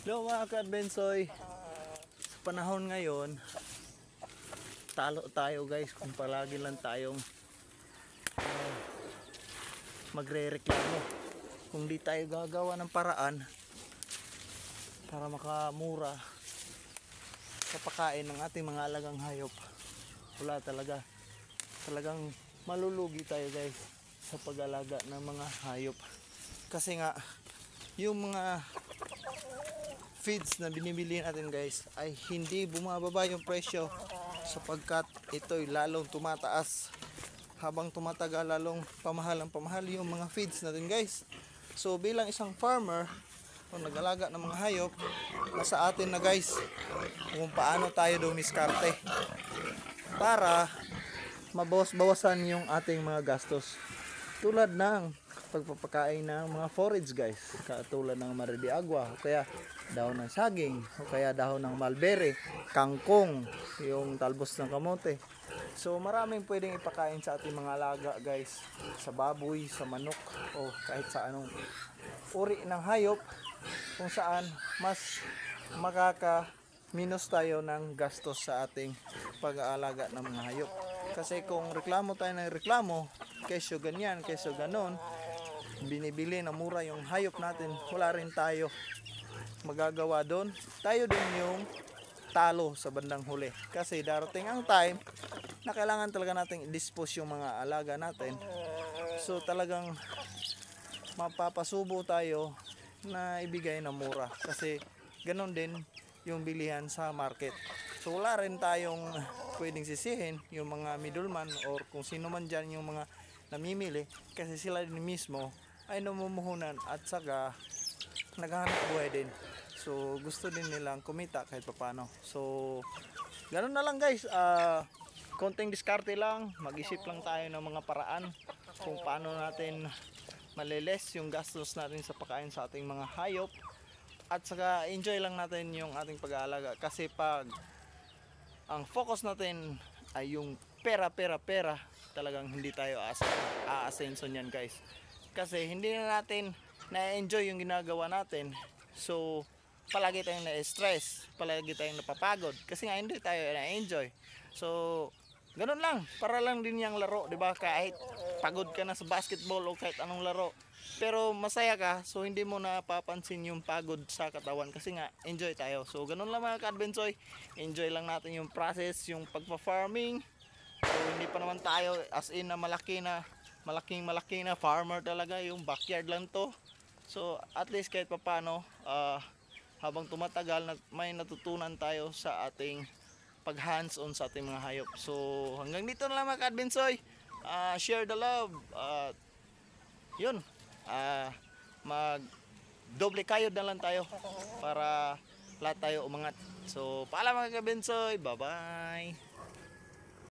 Hello mga ka-advensoy. Sa panahon ngayon, talo tayo guys kung palagi lang tayong magre-reklamo. Kung di tayo gagawa ng paraan para makamura sa pagkain ng ating mga alagang hayop, wala talaga. Talagang malulugi tayo guys sa pag-alaga ng mga hayop. Kasi nga, yung mga feeds na binibili natin guys ay hindi bumababa yung presyo sapagkat ito'y lalong tumataas habang tumatagal, lalong pamahal yung mga feeds natin guys. So bilang isang farmer kung nag-alaga ng mga hayop, nasa atin na guys kung paano tayo dumiskarte para mabawas-bawasan yung ating mga gastos, tulad ng pagpapakain ng mga forage guys, katulad ng maridi agua, o kaya dahon ng saging, o kaya dahon ng mulberry, kangkong, yung talbos ng kamote. So maraming pwedeng ipakain sa ating mga alaga guys, sa baboy, sa manok, o kahit sa anong uri ng hayop kung saan mas makaka-minus tayo ng gastos sa ating pag-aalaga ng mga hayop. Kasi kung reklamo tayo ng reklamo, kesyo ganyan, kesyo ganon, binibili na mura yung hayop natin, wala rin tayo magagawa doon. Tayo din yung talo sa bandang huli. Kasi darating ang time na kailangan talaga nating i-dispose yung mga alaga natin. So talagang mapapasubo tayo na ibigay na mura. Kasi ganon din yung bilihan sa market. So wala rin tayong pwedeng sisihin yung mga middleman or kung sino man dyan yung mga namimili, kasi sila din mismo ay namumuhunan at saka naghahanap buhay din. So gusto din nilang kumita kahit papano. So ganoon na lang guys, konting diskarte lang, mag-isip lang tayo ng mga paraan kung paano natin maliles yung gastos natin sa pagkain sa ating mga hayop, at saka enjoy lang natin yung ating pag-aalaga. Kasi pag ang focus natin ay yung pera, talagang hindi tayo aasenso niyan guys. Kasi hindi na natin na-enjoy yung ginagawa natin. So palagi tayong na-stress, palagi tayong napapagod kasi nga hindi tayo na-enjoy. So ganun lang, para lang din yung laro, 'di ba? Kahit pagod ka na sa basketball o kahit anong laro, pero masaya ka, so hindi mo napapansin yung pagod sa katawan kasi nga enjoy tayo. So ganun lang mga ka-advensoy, enjoy lang natin yung process, yung pagpa-farming. So hindi pa naman tayo as in na malaking na farmer talaga, yung backyard lang to. So at least kahit papano, habang tumatagal may natutunan tayo sa ating pag hands on sa ating mga hayop. So hanggang dito na lang mga ka-advensoy, share the love, yun, mag doble kayod na lang tayo para lahat tayo umangat. So paalam mga ka-advensoy, bye bye.